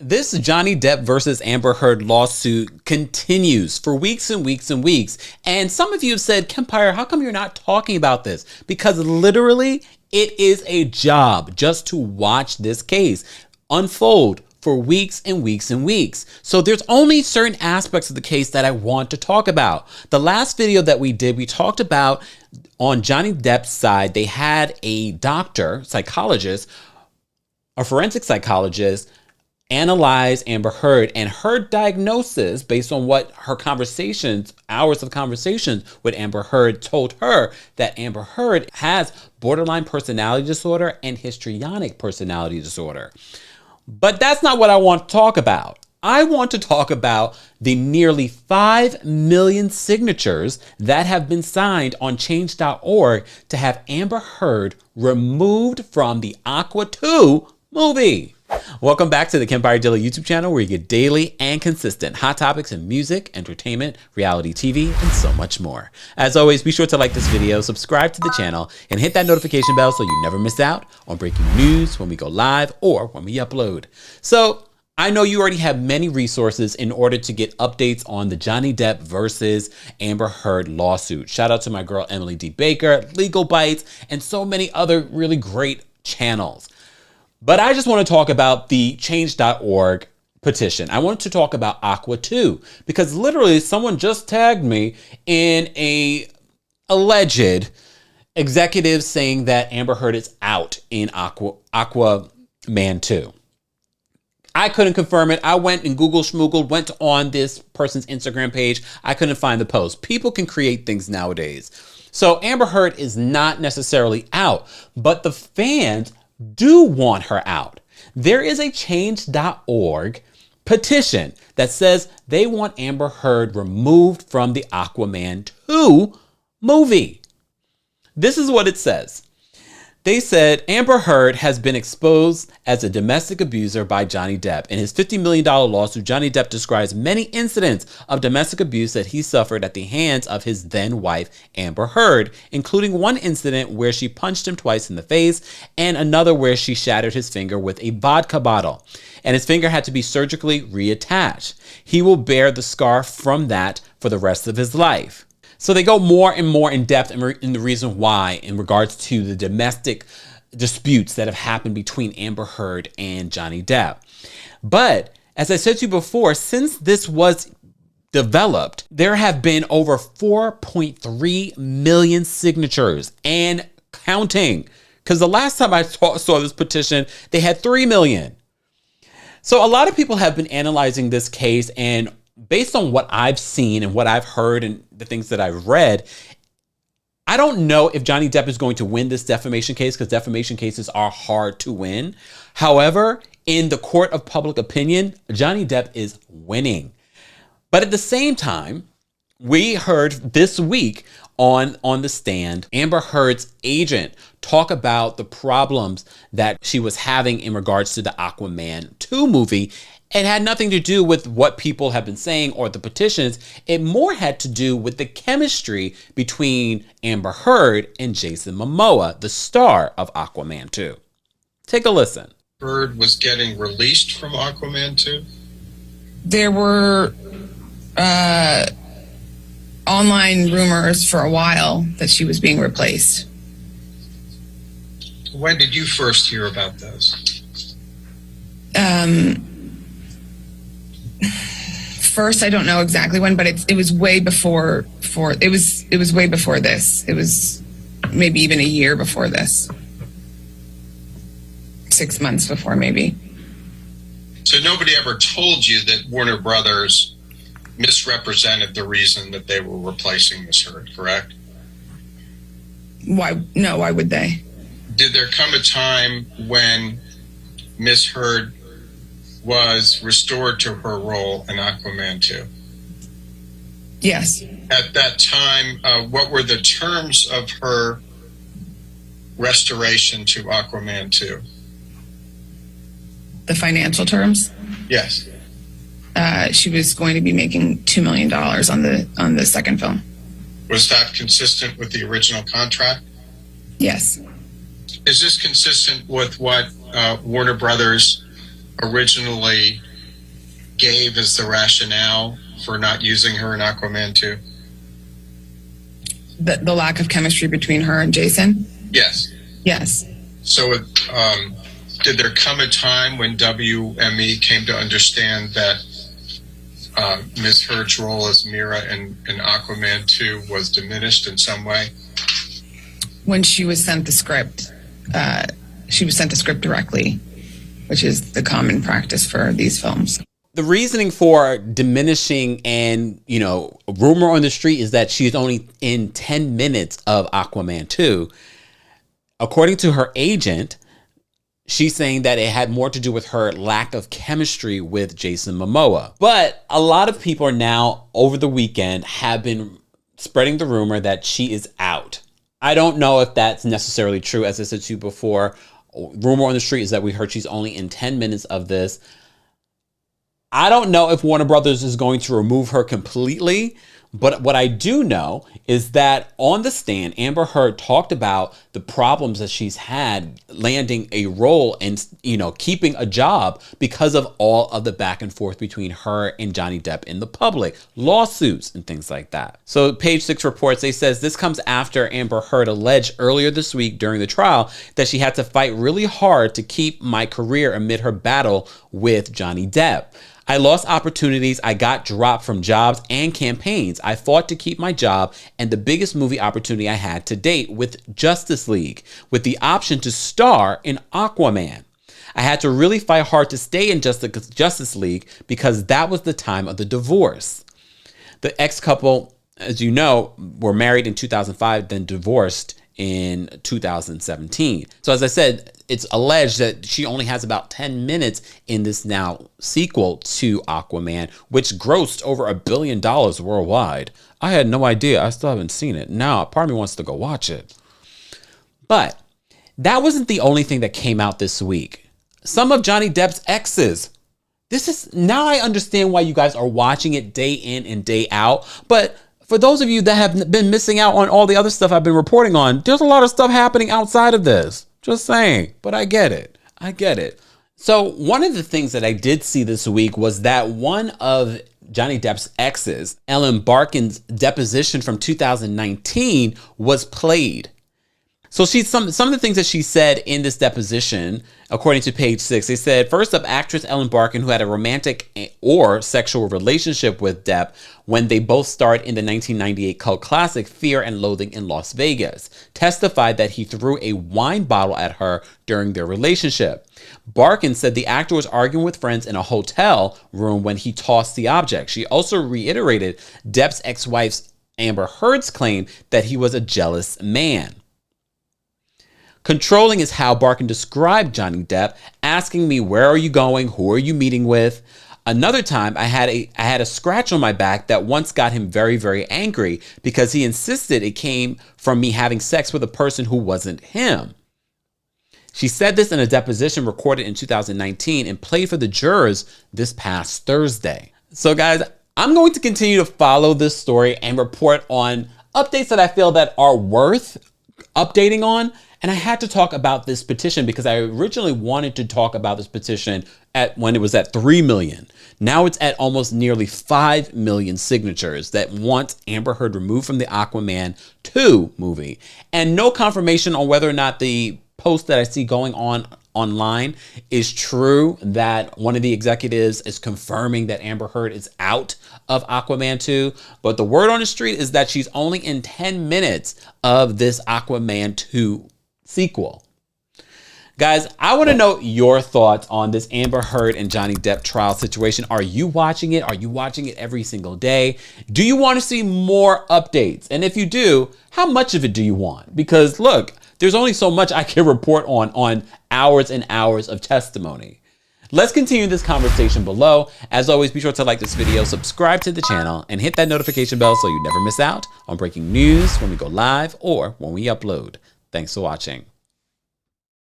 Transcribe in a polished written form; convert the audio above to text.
This Johnny Depp versus Amber Heard lawsuit continues for weeks and weeks and weeks. And some of you have said, Kempire, how come you're not talking about this? Because literally it is a job just to watch this case unfold for weeks and weeks and weeks. So there's only certain aspects of the case that I want to talk about. The last video that we did, we talked about on Johnny Depp's side, they had a doctor, psychologist, a forensic psychologist, analyze Amber Heard, and her diagnosis based on what her conversations, hours of conversations with Amber Heard told her that Amber Heard has borderline personality disorder and histrionic personality disorder. But that's not what I want to talk about. I want to talk about the nearly 5 million signatures that have been signed on change.org to have Amber Heard removed from the Aqua 2 movie. Welcome back to the Kempire Daily YouTube channel, where you get daily and consistent hot topics in music, entertainment, reality TV, and so much more. As always, be sure to like this video, subscribe to the channel, and hit that notification bell so you never miss out on breaking news when we go live or when we upload. So I know you already have many resources in order to get updates on the Johnny Depp versus Amber Heard lawsuit. Shout out to my girl Emily D. Baker, Legal Bites, and so many other really great channels. But I just want to talk about the change.org petition. I want to talk about Aqua 2 because literally someone just tagged me in a alleged executive saying that Amber Heard is out in Aquaman 2. I couldn't confirm it. I went and Googled, went on this person's Instagram page. I couldn't find the post. People can create things nowadays. So Amber Heard is not necessarily out, but the fans do want her out. There is a change.org petition that says they want Amber Heard removed from the Aquaman 2 movie. This is what it says. They said Amber Heard has been exposed as a domestic abuser by Johnny Depp. In his $50 million lawsuit, Johnny Depp describes many incidents of domestic abuse that he suffered at the hands of his then wife, Amber Heard, including one incident where she punched him twice in the face and another where she shattered his finger with a vodka bottle, and his finger had to be surgically reattached. He will bear the scar from that for the rest of his life. So they go more and more in depth in the reason why in regards to the domestic disputes that have happened between Amber Heard and Johnny Depp. But as I said to you before, since this was developed, there have been over 4.3 million signatures and counting. Because the last time I saw this petition, they had 3 million. So a lot of people have been analyzing this case, and based on what I've seen and what I've heard and the things that I've read, I don't know if Johnny Depp is going to win this defamation case because defamation cases are hard to win. However, in the court of public opinion, Johnny Depp is winning. But at the same time, we heard this week on the stand, Amber Heard's agent talk about the problems that she was having in regards to the Aquaman 2 movie. It had nothing to do with what people have been saying or the petitions. It more had to do with the chemistry between Amber Heard and Jason Momoa, the star of Aquaman 2. Take a listen. Heard was getting released from Aquaman 2? There were online rumors for a while that she was being replaced. When did you first hear about those? First, I don't know exactly when, but it was way before. It was way before this. It was maybe even a year before this. 6 months before, maybe. So nobody ever told you that Warner Brothers misrepresented the reason that they were replacing Miss Heard, correct? Why? No, why would they? Did there come a time when Miss Heard was restored to her role in Aquaman 2? Yes. At that time, what were the terms of her restoration to Aquaman 2? The financial terms? Yes. She was going to be making $2 million on the second film. Was that consistent with the original contract? Yes. Is this consistent with what Warner Brothers originally gave as the rationale for not using her in Aquaman 2? The lack of chemistry between her and Jason? Yes. Yes. So did there come a time when WME came to understand that Ms. Heard's role as Mira in Aquaman 2 was diminished in some way? When she was sent the script, directly, which is the common practice for these films. The reasoning for diminishing and, rumor on the street is that she's only in 10 minutes of Aquaman 2. According to her agent, she's saying that it had more to do with her lack of chemistry with Jason Momoa. But a lot of people are now, over the weekend, have been spreading the rumor that she is out. I don't know if that's necessarily true. As I said to you before, rumor on the street is that we heard she's only in 10 minutes of this. I don't know if Warner Brothers is going to remove her completely, but what I do know is that on the stand, Amber Heard talked about the problems that she's had landing a role and, keeping a job because of all of the back and forth between her and Johnny Depp in the public, lawsuits and things like that. So Page Six reports, they says this comes after Amber Heard alleged earlier this week during the trial that she had to fight really hard to keep my career amid her battle with Johnny Depp. I lost opportunities. I got dropped from jobs and campaigns. I fought to keep my job and the biggest movie opportunity I had to date with Justice League, with the option to star in Aquaman. I had to really fight hard to stay in Justice League because that was the time of the divorce. The ex-couple, as you know, were married in 2005, then divorced in 2017. So as I said, it's alleged that she only has about 10 minutes in this now sequel to Aquaman, which grossed over $1 billion worldwide. I had no idea. I still haven't seen it. Now, part of me wants to go watch it. But that wasn't the only thing that came out this week. Some of Johnny Depp's exes. Now I understand why you guys are watching it day in and day out. But for those of you that have been missing out on all the other stuff I've been reporting on, there's a lot of stuff happening outside of this. Just saying. But I get it. So one of the things that I did see this week was that one of Johnny Depp's exes, Ellen Barkin's deposition from 2019 was played. So some of the things that she said in this deposition, according to Page Six, they said, first up, actress Ellen Barkin, who had a romantic or sexual relationship with Depp when they both starred in the 1998 cult classic Fear and Loathing in Las Vegas, testified that he threw a wine bottle at her during their relationship. Barkin said the actor was arguing with friends in a hotel room when he tossed the object. She also reiterated Depp's ex-wife's Amber Heard's claim that he was a jealous man. Controlling is how Barkin described Johnny Depp, asking me, where are you going? Who are you meeting with? Another time, I had a scratch on my back that once got him very, very angry because he insisted it came from me having sex with a person who wasn't him. She said this in a deposition recorded in 2019 and played for the jurors this past Thursday. So guys, I'm going to continue to follow this story and report on updates that I feel that are worth updating on. And I had to talk about this petition because I originally wanted to talk about this petition when it was at 3 million. Now it's at almost nearly 5 million signatures that want Amber Heard removed from the Aquaman 2 movie. And no confirmation on whether or not the post that I see going on online is true, that one of the executives is confirming that Amber Heard is out of Aquaman 2. But the word on the street is that she's only in 10 minutes of this Aquaman 2 sequel. Guys, I want to know your thoughts on this Amber Heard and Johnny Depp trial situation. Are you watching it? Are you watching it every single day? Do you want to see more updates? And if you do, how much of it do you want? Because look, there's only so much I can report on hours and hours of testimony. Let's continue this conversation below. As always, be sure to like this video, subscribe to the channel, and hit that notification bell so you never miss out on breaking news when we go live or when we upload. Thanks for watching.